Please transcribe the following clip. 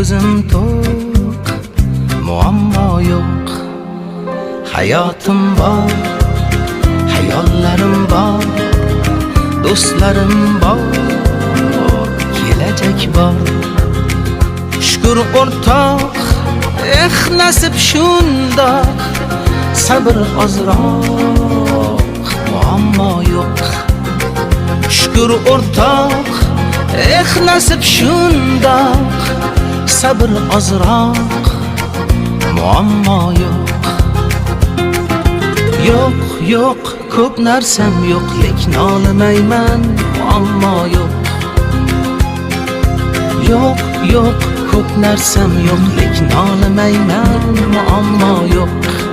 ko'zim to'q, muammo yo'q. Hayotim bor, hayollarim bor, do'stlarim bor, kelajak bor. Shukr o'rtoq, nasib shundoq, sabr ozroq, muammo yo'q. Shukr o'rtoq, nasib shundoq, sabr ozroq, muammo yo'q. Yo'q, yo'q, ko'p narsam yo'q, lekin olmayman, muammo yo'q. Yo'q, yo'q, ko'p narsam yo'q, lekin olmayman, muammo yo'q.